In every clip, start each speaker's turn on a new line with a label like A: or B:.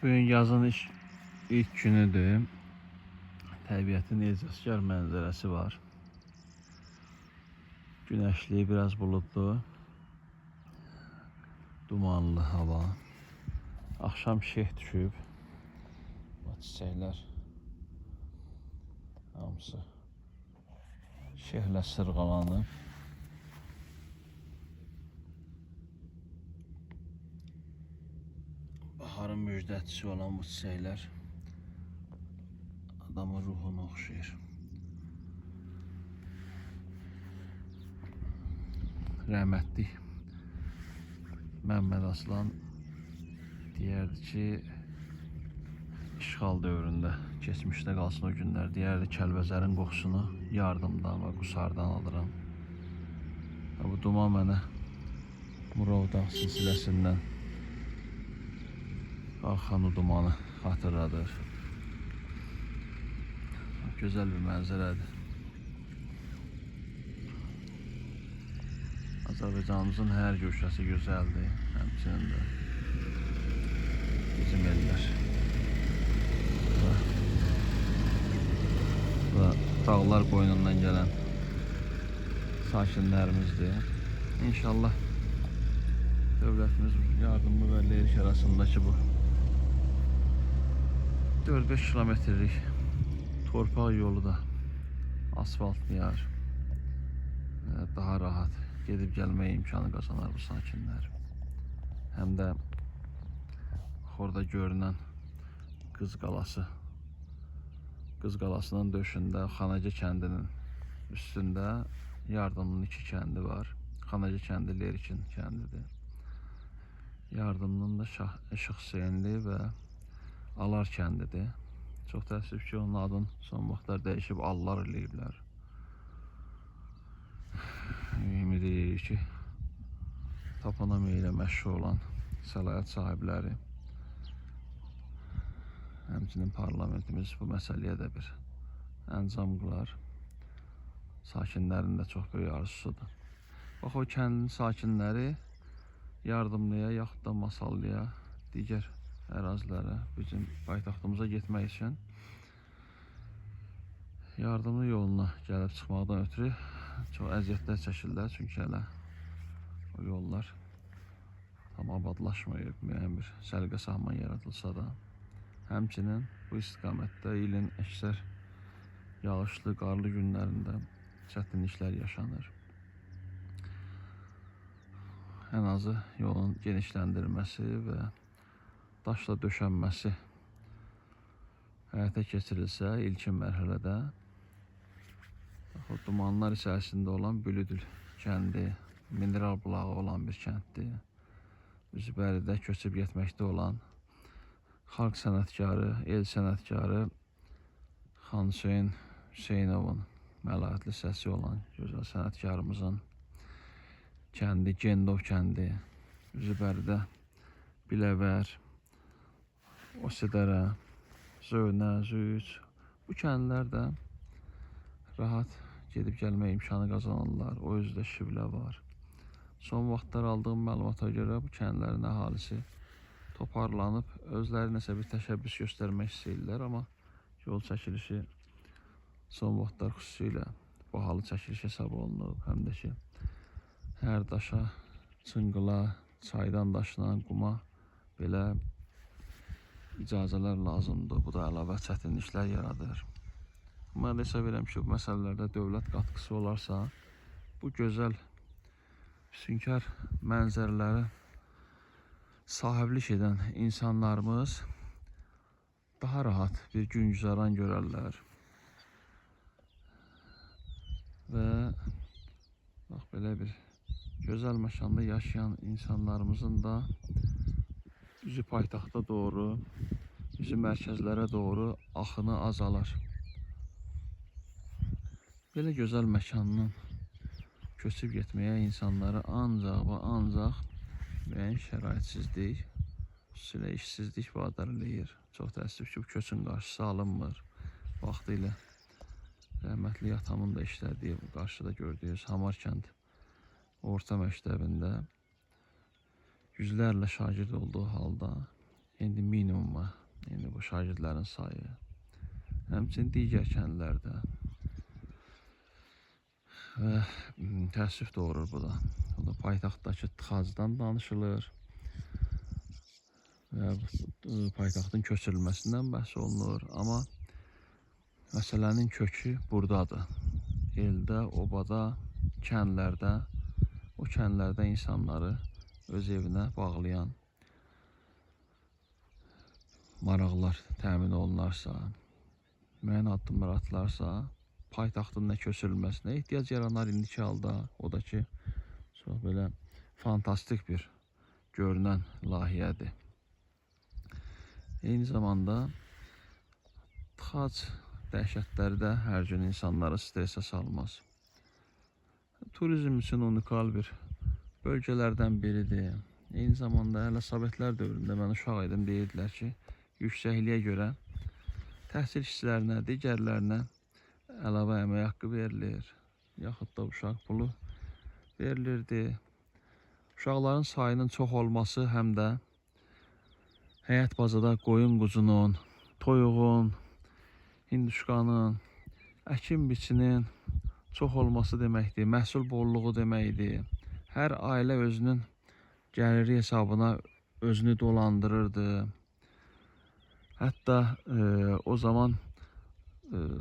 A: Bugün yazın ilk günüdür. Təbiətin ecazkar mənzərəsi var. Güneşli, biraz bulutlu, dumanlı hava. Akşam şeh düşüb. Çiçəklər hamısı şehlə sırğalanıb. Baharın müjdəçisi olan bu çiçəklər adamın ruhunu oxşayır. Rəhmətli Məhəmməd Aslan deyərdi ki, işğal dövründə, keçmişdə qalsın o günlər, deyərdi Kəlbəzərin qoxusunu yardımdan və qusardan alıram. Bu duman mənə Murovdağ silsiləsindən qalxan o dumanı xatırladır. Gözəl bir mənzərədir. Azərbaycanımızın hər köşəsi gözəldir. Həmçinin də bizim ellər. Bu dağlar qoynundan gələn sakinlərimizdir. İnşallah dövlətimiz yardımı və Lerik arasındakı bu 4-5 kilometrlik torpaq yolu da asfaltlayar. Daha rahat gedib gəlmək imkanı qazanar bu sakinlər. Həm də orada görünən Qız Qalası, Qız Qalasının döşündə Xanacı kəndinin üstündə Yardımlının 2 kəndi var. Xanacı kəndi Lerikin kəndidir. Yardımlının da Işıq Hüseynli və Alar kəndidir. Çox təəssüf ki, onun adını son vaxtlar dəyişib Allar eləyiblər. Ümid edirik ki, toponomiya ilə məşğul olan səlahiyyət sahibləri, həmçinin parlamentimiz bu məsələyə də bir əncam qılar. Sakinlərin də çox böyük arzusudur. Bax, o kəndin sakinləri Yardımlıya, yaxud da Masallıya, digər ərazilərə, bizim paytaxtımıza getmək üçün Yardımlı yoluna gəlib çıxmaqdan ötürü çox əziyyətlər çəkirlər. Çünki hələ o yollar tam abadlaşmayıb, müəyyən bir səliqə sahman yaradılsa da. Həmçinin bu istiqamətdə ilin əksər yağışlı, qarlı günlərində çətinliklər yaşanır. Ən azı yolun genişləndirilməsi və daşla döşənməsi həyata keçirilsə ilkin mərhələdə, o dumanlar içərisində olan Bülüdül kəndi mineral bulağı olan bir kənddir. Üzbəridə köçüb getməkdə olan xalq sənətkarı, el sənətkarı Xan Hüseyn Hüseynovun məlahətli səsi olan gözəl sənətkarımızın kəndi, Gendov kəndi, Üzbəridə Biləvər, Osidərə, Zöynə, Züç, bu kəndlər də rahat gedib gəlmək imkanı qazanırlar. O özdə Şivlə var. Son vaxtlar aldığım məlumata görə bu kəndlərin əhalisi toparlanıb, özləri nəsə bir təşəbbüs göstərmək istəyirlər, amma yol çəkilişi son vaxtlar xüsusilə bahalı çəkiliş hesab olunub. Həm də ki, hər daşa, çınqıla, çaydan daşınan quma belə icazələr lazımdır. Bu da əlavə çətinliklər yaradır. Mən hesab edirəm ki, bu məsələlərdə dövlət qatkısı olarsa, bu gözəl, füsunkar mənzərələri sahiblik edən insanlarımız daha rahat bir gün güzaran görərlər. Və bax, belə bir gözəl məkanda yaşayan insanlarımızın da üzü paytaxta doğru, üzü mərkəzlərə doğru axını azalar. Belə gözəl məkandan köçüb getməyə insanları ancaq və ancaq müəyyən şəraitsizlik, xüsusilə işsizlik vadar eləyir. Çox təəssüf ki, bu köçün qarşısı alınmır. Vaxtilə rəhmətli atamın da işlədiyi, bu qarşıda gördüyünüz Hamarkənd orta məktəbində yüzlərlə şagird olduğu halda indi minimuma indi bu şagirdlərin sayı. Həmçinin digər kəndlərdə və təəssüf doğurur bu da. Bu da paytaxtdakı tıxacdan danışılır və paytaxtın köçürülməsindən bəhs olunur. Amma məsələnin kökü buradadır. Eldə, obada, kəndlərdə, o kəndlərdə insanları öz evinə bağlayan maraqlar təmin olunarsa, müəyyən addımlar atılarsa, paytaxtın nə köçürülməsinə ehtiyac yaranar indiki halda. O da ki, çox belə fantastik bir görünən layihədir. Eyni zamanda tıxac dəhşətləri də hər gün insanları stresə salmaz. Turizm üçün unikal bir bölgələrdən biridir. Eyni zamanda hələ Sovetlər dövründə mən uşaq idim, deyirdilər ki, yüksəkliyə görə təhsil işçilərinə, digərlərinə əlavə əmək haqqı verilir, yaxud da uşaq pulu verilirdi. Uşaqların sayının çox olması həm də həyət bazada qoyun qucunun, toyuğun, hinduşkanın, əkin biçinin çox olması deməkdir, məhsul bolluğu deməkdir. Hər ailə özünün gəliri hesabına özünü dolandırırdı. Hətta o zaman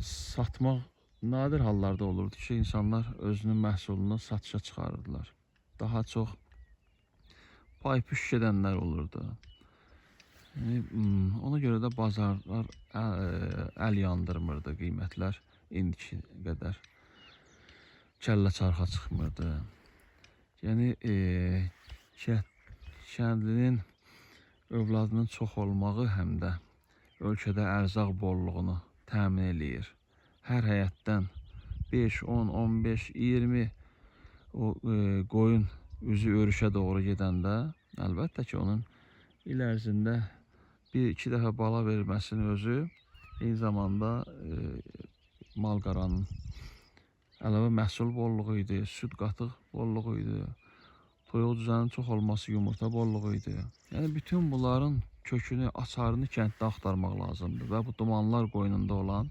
A: satmaq nadir hallarda olurdu ki, insanlar özünün məhsulunu satışa çıxarırdılar. Daha çox pay-püş edənlər olurdu. Yəni, ona görə də bazarlar əl yandırmırdı, qiymətlər indiki qədər kəllə çarxa çıxmırdı. Yəni, kəndlinin övladının çox olmağı həm də ölkədə ərzaq bolluğunu təmin eləyir. Hər həyətdən 5, 10, 15, 20 o qoyun üzü örüşə doğru gedəndə, əlbəttə ki, onun il ərzində 1-2 dəfə bala verməsinin özü eyni zamanda mal-qaranın əlavə məhsul bolluğu idi, süd qatıq bolluğu idi, toyuq düzəninin çox olması yumurta bolluğu idi. Yəni, bütün bunların kökünü, açarını kənddə axtarmaq lazımdır və bu dumanlar qoynunda olan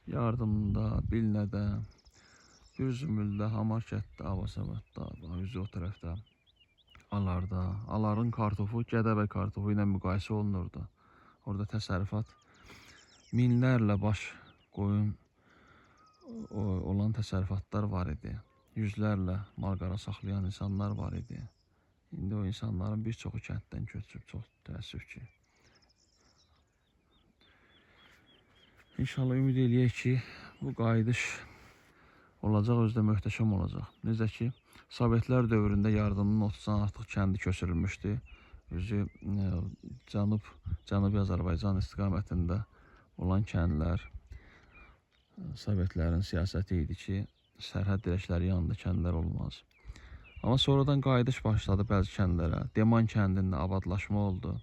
A: Yardımda, Bilnədə, Gürzümüldə, Hamarkətdə, Avasavatda, üzü o tərəfdə, Alarda, Aların kartofu Gədəbəy kartofu ilə müqayisə olunurdu. Orada təsərrüfat minlərlə baş qoyun olan təsərrüfatlar var idi. Yüzlərlə mal-qara saxlayan insanlar var idi. İndi o insanların bir çoxu kənddən köçüb, çox təəssüf ki. İnşallah ümid eləyək ki, bu qayıdış olacaq, özü də möhtəşəm olacaq. Necə ki, Sovetlər dövründə yardımın 30-dan artıq kəndi köçürülmüşdü. Özü Cənubi Azərbaycan istiqamətində olan kəndlər Sovetlərin siyasəti idi ki, sərhəd dirəkləri yanında kəndlər olmaz. Amma sonradan qayıdış başladı bəzi kəndlərə. Deman kəndində abadlaşma oldu.